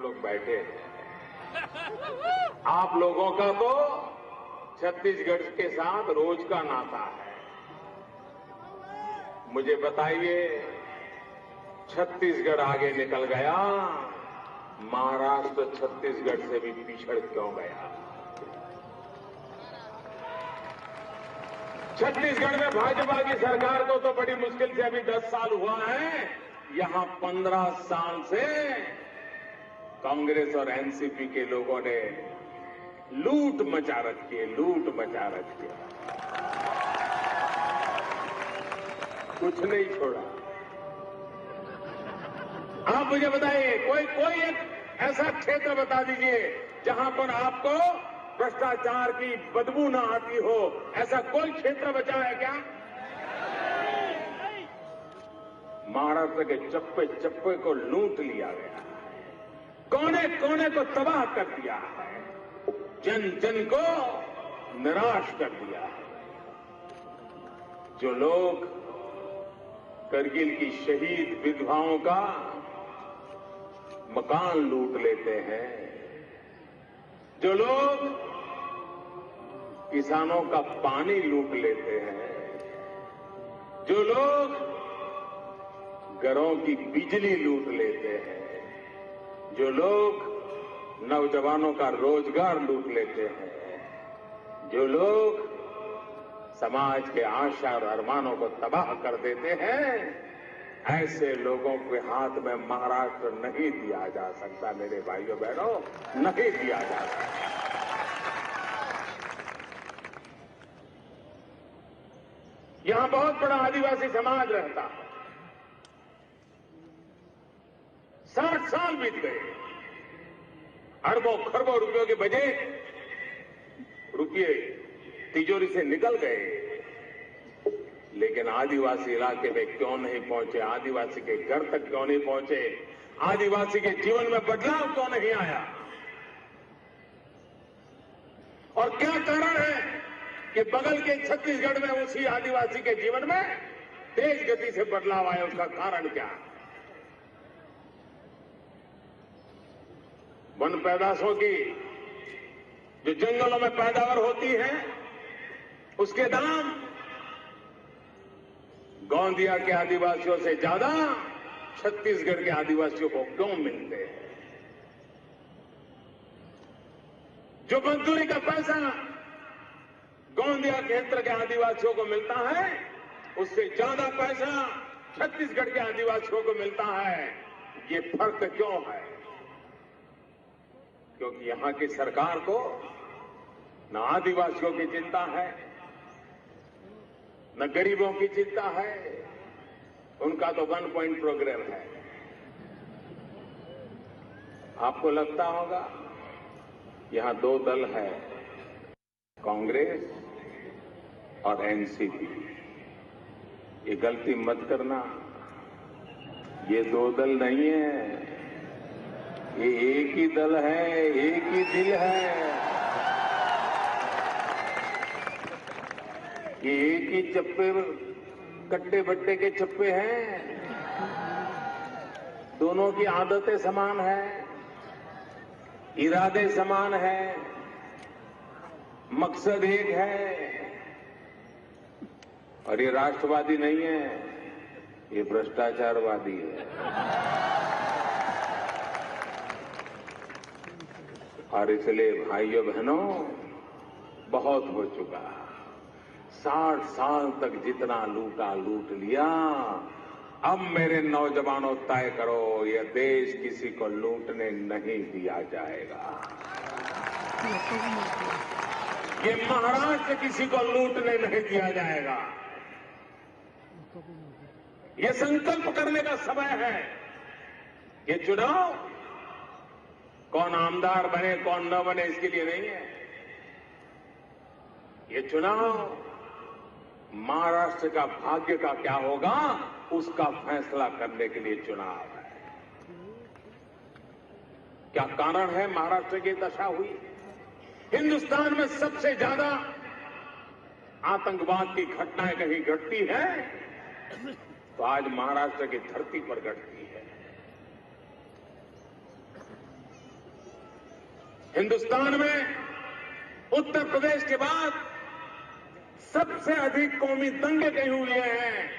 लोग बैठे हैं, आप लोगों का तो छत्तीसगढ़ के साथ रोज का नाता है। मुझे बताइए, छत्तीसगढ़ आगे निकल गया, महाराष्ट्र छत्तीसगढ़ से भी पिछड़ क्यों गया? छत्तीसगढ़ में भाजपा की सरकार को तो बड़ी मुश्किल से अभी 10 साल हुआ है, यहां 15 साल से कांग्रेस और एनसीपी के लोगों ने लूट मचा रखी है, लूट मचा रखी है, कुछ नहीं छोड़ा। आप मुझे बताइए, कोई एक ऐसा क्षेत्र बता दीजिए जहां पर आपको भ्रष्टाचार की बदबू ना आती हो, ऐसा कोई क्षेत्र बचा है क्या? महाराष्ट्र के चप्पे चप्पे को लूट लिया गया, कोने कोने को तबाह कर दिया है, जन जन को निराश कर दिया है। जो लोग करगिल की शहीद विधवाओं का मकान लूट लेते हैं, जो लोग किसानों का पानी लूट लेते हैं, जो लोग घरों की बिजली लूट लेते हैं, जो लोग नौजवानों का रोजगार लूट लेते हैं, जो लोग समाज के आशा और अरमानों को तबाह कर देते हैं, ऐसे लोगों के हाथ में महाराष्ट्र नहीं दिया जा सकता। मेरे भाइयों बहनों, नहीं दिया जा सकता। यहां बहुत बड़ा आदिवासी समाज रहता है। 60 साल बीत गए, अरबों खरबों रुपयों के बजट रुपये तिजोरी से निकल गए, लेकिन आदिवासी इलाके में क्यों नहीं पहुंचे? आदिवासी के घर तक क्यों नहीं पहुंचे? आदिवासी के जीवन में बदलाव क्यों नहीं आया? और क्या कारण है कि बगल के छत्तीसगढ़ में उसी आदिवासी के जीवन में तेज गति से बदलाव आया? उसका कारण क्या? वन पैदाशों की जो जंगलों में पैदावार होती है, उसके दाम गोंदिया के आदिवासियों से ज्यादा छत्तीसगढ़ के आदिवासियों को क्यों मिलते हैं? जो मजदूरी का पैसा गोंदिया क्षेत्र के आदिवासियों को मिलता है, उससे ज्यादा पैसा छत्तीसगढ़ के आदिवासियों को मिलता है। ये फर्क क्यों है? क्योंकि यहां की सरकार को न आदिवासियों की चिंता है, न गरीबों की चिंता है, उनका तो 1 पॉइंट प्रोग्राम है। आपको लगता होगा यहां 2 दल है, कांग्रेस और एनसीपी। ये गलती मत करना, ये 2 दल नहीं है, ये एक ही दल है, एक ही दिल है, ये एक ही चप्पे, कट्टे बट्टे के चप्पे हैं। दोनों की आदतें समान है, इरादे समान है, मकसद एक है। और ये राष्ट्रवादी नहीं है, ये भ्रष्टाचारवादी है। और इसलिए भाइयों बहनों, बहुत हो चुका। 60 साल तक जितना लूटा लूट लिया। अब मेरे नौजवानों, तय करो, यह देश किसी को लूटने नहीं दिया जाएगा। ये महाराष्ट्र किसी को लूटने नहीं दिया जाएगा। ये संकल्प करने का समय है। ये चुनाव कौन आमदार बने कौन न बने इसके लिए नहीं है। ये चुनाव महाराष्ट्र का भाग्य का क्या होगा उसका फैसला करने के लिए चुनाव है। क्या कारण है महाराष्ट्र की दशा हुई? हिंदुस्तान में सबसे ज्यादा आतंकवाद की घटनाएं कहीं घटती है तो आज महाराष्ट्र की धरती पर घटती है। हिंदुस्तान में उत्तर प्रदेश के बाद सबसे अधिक कौमी दंगे कहीं हुए हैं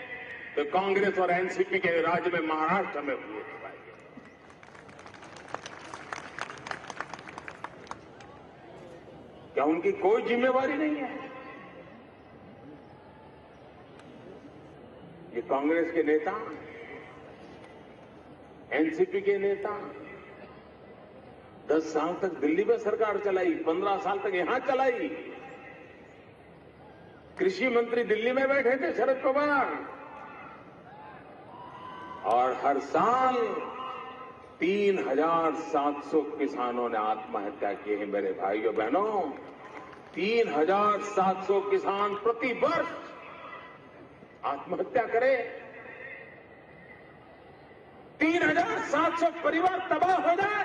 तो कांग्रेस और एनसीपी के राज्य में महाराष्ट्र में हुए थे भाई। क्या उनकी कोई जिम्मेवारी नहीं है? ये कांग्रेस के नेता, एनसीपी के नेता 10 साल तक दिल्ली में सरकार चलाई, 15 साल तक यहां चलाई। कृषि मंत्री दिल्ली में बैठे थे शरद पवार, और हर साल 3,700 किसानों ने आत्महत्या की है मेरे भाइयों बहनों। 3,700 किसान प्रति वर्ष आत्महत्या करे। 3,700 परिवार तबाह हो जाए,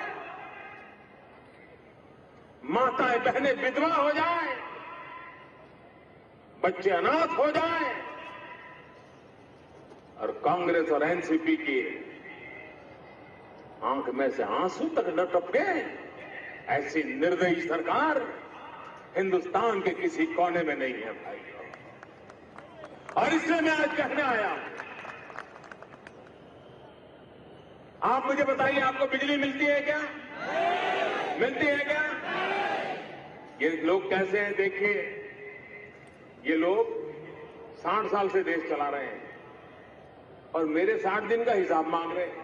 माताएं बहनें विधवा हो जाए, बच्चे अनाथ हो जाए, और कांग्रेस और एनसीपी की आंख में से आंसू तक न टपके। ऐसी निर्दयी सरकार हिंदुस्तान के किसी कोने में नहीं है भाई। और इसलिए मैं आज कहने आया हूं, आप मुझे बताइए, आपको बिजली मिलती है क्या? मिलती है क्या? ये लोग कैसे हैं देखिए। ये लोग 60 साल से देश चला रहे हैं और मेरे 60 दिन का हिसाब मांग रहे हैं।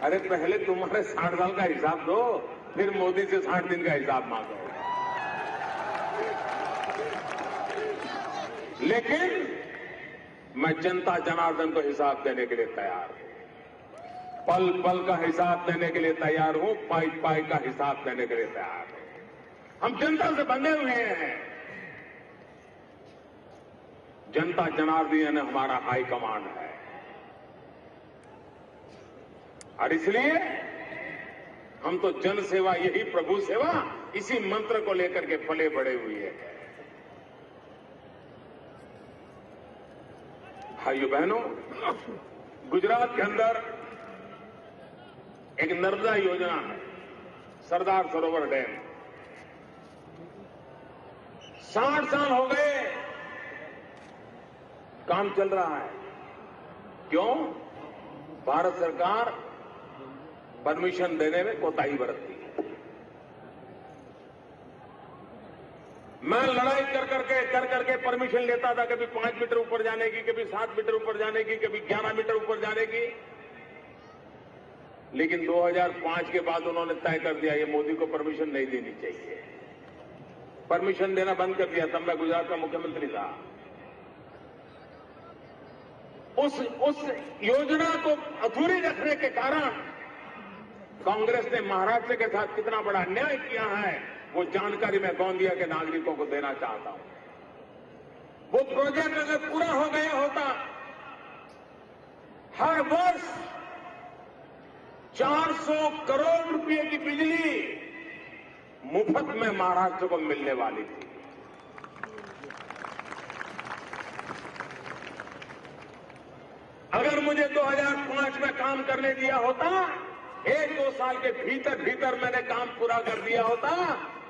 अरे पहले तुम्हारे 60 साल का हिसाब दो, फिर मोदी से 60 दिन का हिसाब मांगो। लेकिन मैं जनता जनार्दन को हिसाब देने के लिए तैयार हूं, पल पल का हिसाब देने के लिए तैयार हूं, पाई पाई का हिसाब देने के लिए तैयार हूं। हम जनता से बंधे हुए हैं। जनता जनार्दन हमारा हाई कमांड है, और इसलिए हम तो जन सेवा, यही प्रभु सेवा, इसी मंत्र को लेकर के पले बड़े हुए हैं। भाइयों बहनों, गुजरात के अंदर एक नर्मदा योजना है, सरदार सरोवर डैम। 60 साल हो गए काम चल रहा है। क्यों? भारत सरकार परमिशन देने में कोताही बरतती है। मैं लड़ाई कर करके परमिशन लेता था, कभी 5 मीटर ऊपर जाने की, कभी 7 मीटर ऊपर जाने की, कभी 11 मीटर ऊपर जाने की। लेकिन 2005 के बाद उन्होंने तय कर दिया ये मोदी को परमिशन नहीं देनी चाहिए, परमिशन देना बंद कर दिया। तब मैं गुजरात का मुख्यमंत्री था। उस योजना को अधूरी रखने के कारण कांग्रेस ने महाराष्ट्र के साथ कितना बड़ा अन्याय किया है, वो जानकारी मैं गोंदिया के नागरिकों को देना चाहता हूं। वो प्रोजेक्ट अगर पूरा हो गया होता, हर वर्ष 400 करोड़ रुपए की बिजली मुफ्त में महाराष्ट्र को मिलने वाली थी। अगर मुझे 2005 में काम करने दिया होता, 1-2 साल के भीतर भीतर मैंने काम पूरा कर दिया होता,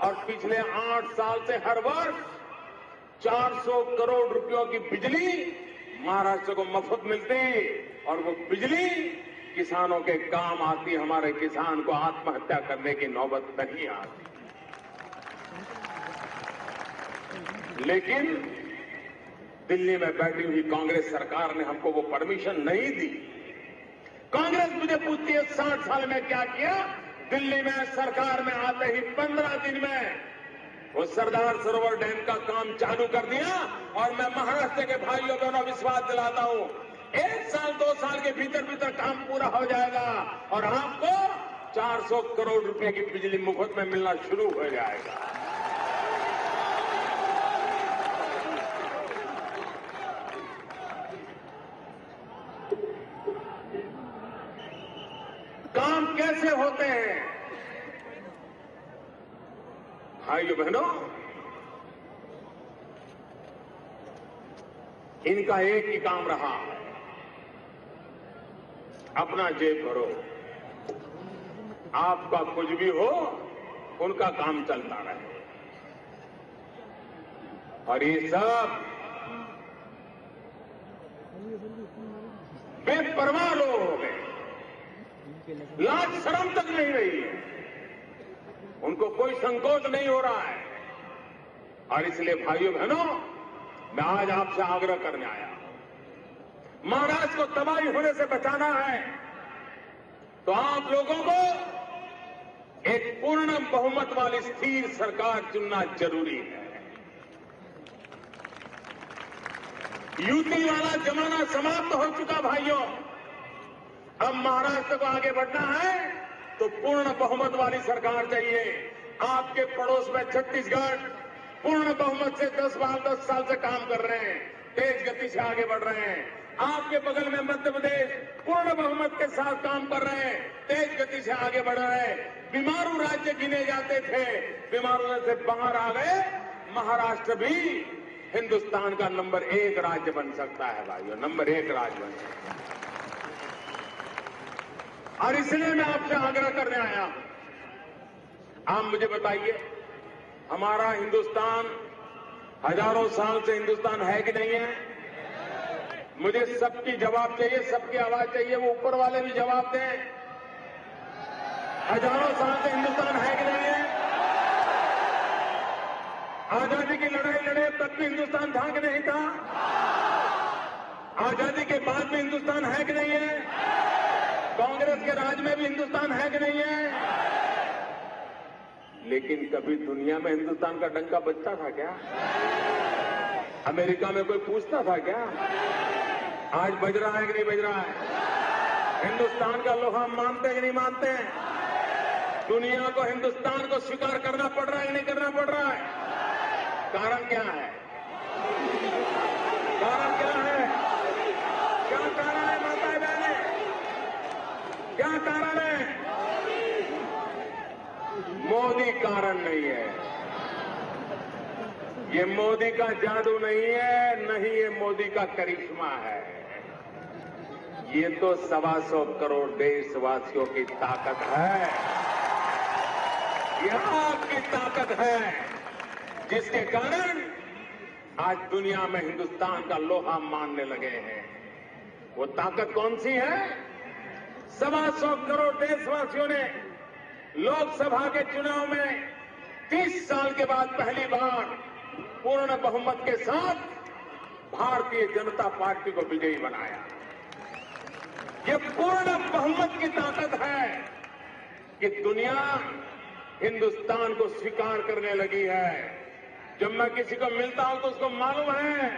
और पिछले 8 साल से हर वर्ष 400 करोड़ रुपयों की बिजली महाराष्ट्र को मुफ्त मिलती, और वो बिजली किसानों के काम आती, हमारे किसान को आत्महत्या करने की नौबत नहीं आती। लेकिन दिल्ली में बैठी हुई कांग्रेस सरकार ने हमको वो परमिशन नहीं दी। कांग्रेस मुझे पूछती है 60 साल में क्या किया? दिल्ली में सरकार में आते ही 15 दिन में वो सरदार सरोवर डैम का काम चालू कर दिया, और मैं महाराष्ट्र के भाइयों बहनों विश्वास दिलाता हूं, 1 साल 2 साल के भीतर भीतर काम पूरा हो जाएगा, और आपको 400 करोड़ रुपए की बिजली मुफ्त में मिलना शुरू हो जाएगा। काम कैसे होते हैं भाइयों बहनों? इनका एक ही काम रहा है, अपना जेब भरो, आपका कुछ भी हो, उनका काम चलता रहे। और ये सब बेपरवाह लोग हो गए, लाज शर्म तक नहीं रही है, उनको कोई संकोच नहीं हो रहा है। और इसलिए भाइयों बहनों, मैं आज आपसे आग्रह करने आया, महाराष्ट्र को तबाही होने से बचाना है तो आप लोगों को एक पूर्ण बहुमत वाली स्थिर सरकार चुनना जरूरी है। युति वाला जमाना समाप्त हो चुका भाइयों। अब महाराष्ट्र को आगे बढ़ना है तो पूर्ण बहुमत वाली सरकार चाहिए। आपके पड़ोस में छत्तीसगढ़ पूर्ण बहुमत से 10 साल से काम कर रहे हैं, तेज गति से आगे बढ़ रहे हैं। आपके बगल में मध्य प्रदेश पूर्ण बहुमत के साथ काम कर रहे हैं, तेज गति से आगे बढ़ रहे हैं। बीमारू राज्य गिने जाते थे, बीमारू से बाहर आ गए। महाराष्ट्र भी हिंदुस्तान का नंबर 1 राज्य बन सकता है भाइयों, नंबर 1 राज्य बन सकता है। और इसलिए मैं आपसे आग्रह करने आया, आप मुझे बताइए, हमारा हिंदुस्तान हजारों साल से हिंदुस्तान है कि नहीं है? मुझे सबकी जवाब चाहिए, सबकी आवाज चाहिए, वो ऊपर वाले भी जवाब दें। हजारों साल से हिंदुस्तान है कि नहीं है? आजादी की लड़ाई लड़े तब भी हिंदुस्तान था कि नहीं था? आजादी के बाद भी हिंदुस्तान है कि नहीं है? कांग्रेस के राज में भी हिंदुस्तान है कि नहीं है? लेकिन कभी दुनिया में हिंदुस्तान का डंका बजता था क्या? अमेरिका में कोई पूछता था क्या? आज बज रहा है कि नहीं बज रहा है? हिंदुस्तान का लोहा मानते हैं कि नहीं मानते हैं? दुनिया को हिंदुस्तान को स्वीकार करना पड़ रहा है कि नहीं करना पड़ रहा है? कारण क्या है? कारण क्या है? क्या कारण है माताएं बहनें? क्या कारण है? मोदी कारण नहीं है, ये मोदी का जादू नहीं है, नहीं ये मोदी का करिश्मा है। ये तो 125 करोड़ देशवासियों की ताकत है, यह आपकी ताकत है, जिसके कारण आज दुनिया में हिंदुस्तान का लोहा मानने लगे हैं। वो ताकत कौन सी है? 125 करोड़ देशवासियों ने लोकसभा के चुनाव में 30 साल के बाद पहली बार पूर्ण बहुमत के साथ भारतीय जनता पार्टी को विजयी बनाया। ये पूर्ण बहुमत की ताकत है कि दुनिया हिंदुस्तान को स्वीकार करने लगी है। जब मैं किसी को मिलता हूं तो उसको मालूम है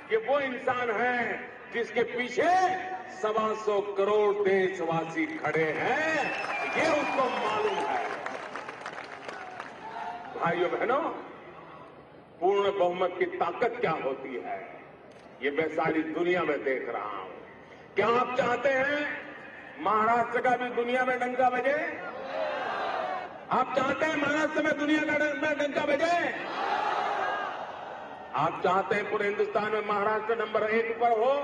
कि वो इंसान है जिसके पीछे 125 करोड़ देशवासी खड़े हैं, ये उसको मालूम है। भाइयों बहनों, पूर्ण बहुमत की ताकत क्या होती है, ये मैं सारी दुनिया में देख रहा हूं। क्या आप चाहते हैं महाराष्ट्र का भी दुनिया में डंका बजे? आप चाहते हैं महाराष्ट्र में दुनिया का डंका बजे? आप चाहते हैं पूरे हिंदुस्तान में महाराष्ट्र नंबर 1 पर हो?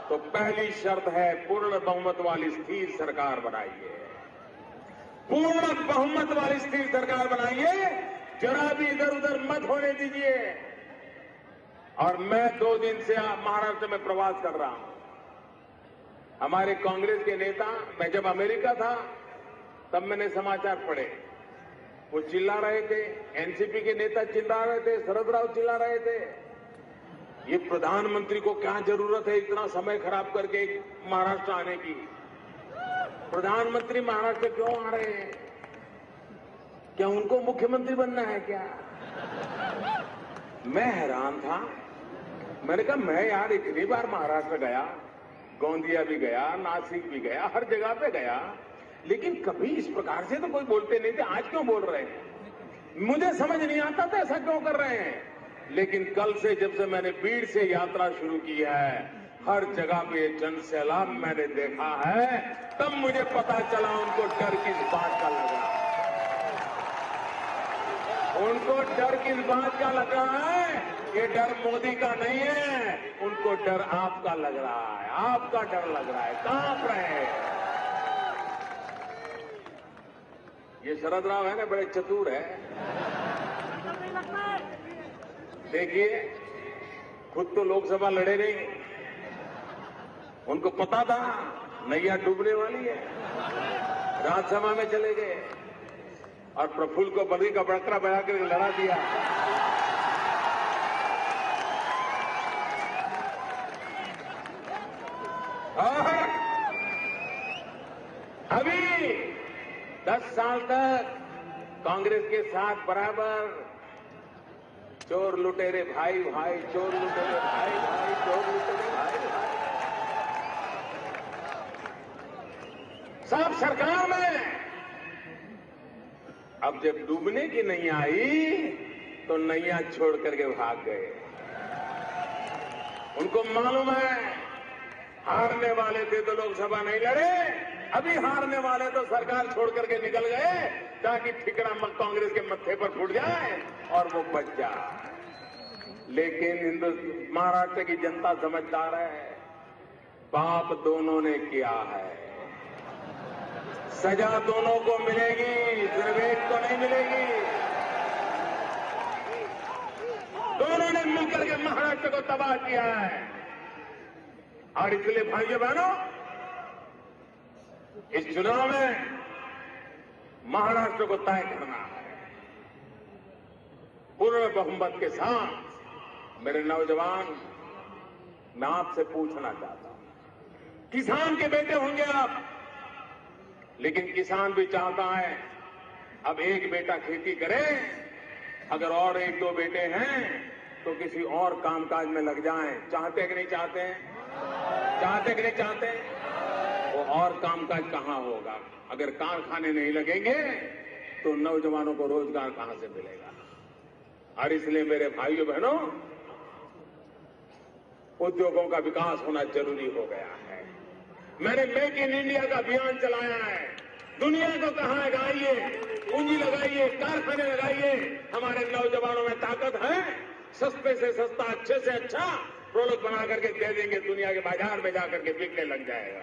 तो पहली शर्त है पूर्ण बहुमत वाली स्थिर सरकार बनाइए। पूर्ण बहुमत वाली स्थिर सरकार बनाइए, जरा भी इधर उधर मत होने दीजिए। और मैं 2 दिन से महाराष्ट्र में प्रवास कर रहा हूं। हमारे कांग्रेस के नेता, मैं जब अमेरिका था तब मैंने समाचार पढ़े, वो चिल्ला रहे थे, एनसीपी के नेता चिल्ला रहे थे, शरद राव चिल्ला रहे थे, ये प्रधानमंत्री को क्या जरूरत है इतना समय खराब करके महाराष्ट्र आने की? प्रधानमंत्री महाराष्ट्र क्यों आ रहे हैं? क्या उनको मुख्यमंत्री बनना है क्या? मैं हैरान था। मैंने कहा मैं यार इतनी बार महाराष्ट्र गया, गोंदिया भी गया, नासिक भी गया, हर जगह पे गया, लेकिन कभी इस प्रकार से तो कोई बोलते नहीं थे। आज क्यों बोल रहे हैं? मुझे समझ नहीं आता था ऐसा क्यों कर रहे हैं। लेकिन कल से जब से मैंने बीड़ से यात्रा शुरू की है, हर जगह पे ये जन सैलाब मैंने देखा है, तब मुझे पता चला उनको डर किस बात का लग रहा है। उनको डर किस बात का लग रहा है? ये डर मोदी का नहीं है, उनको डर आपका लग रहा है, आपका डर लग रहा है, कांप रहे हैं। ये शरद राव है ना, बड़े चतुर है। देखिए, खुद तो लोकसभा लड़े नहीं, उनको पता था नैया डूबने वाली है, राज्यसभा में चले गए और प्रफुल्ल को बलि का बकरा बना कर लड़ा दिया। और अभी 10 साल तक कांग्रेस के साथ बराबर चोर लुटेरे भाई भाई, चोर लुटेरे भाई भाई, चोर लुटेरे भाई भाई, सब सरकार में। अब जब डूबने की नैया आई तो नैया छोड़ करके भाग गए। उनको मालूम है हारने वाले थे तो लोकसभा नहीं लड़े, अभी हारने वाले तो सरकार छोड़ करके निकल गए ताकि ठिकरा कांग्रेस के मत्थे पर फूट जाए और वो बच जाए। लेकिन महाराष्ट्र की जनता समझदार है, पाप दोनों ने किया है, सजा दोनों को मिलेगी, सिर्फ एक को नहीं मिलेगी। दोनों ने मिलकर के महाराष्ट्र को तबाह किया है। और इसलिए भाइयों बहनों, इस चुनाव में महाराष्ट्र को तय करना है। पूर्ण बहुमत के साथ मेरे नौजवान, मैं आपसे पूछना चाहता हूं, किसान के बेटे होंगे आप, लेकिन किसान भी चाहता है अब एक बेटा खेती करे, अगर और एक दो बेटे हैं तो किसी और कामकाज में लग जाएं। चाहते कि नहीं चाहते हैं? चाहते कि नहीं चाहते? वो और कामकाज कहां होगा? अगर कारखाने नहीं लगेंगे तो नौजवानों को रोजगार कहां से मिलेगा? और इसलिए मेरे भाइयों बहनों, उद्योगों का विकास होना जरूरी हो गया है। मैंने मेक इन इंडिया का अभियान चलाया है। दुनिया को कहा है आइए, पूंजी लगाइए, कारखाने लगाइए, हमारे नौजवानों में ताकत है, सस्ते से सस्ता, अच्छे से अच्छा प्रोडक्ट बना करके दे देंगे, दुनिया के बाजार में जाकर के बिकने लग जाएगा।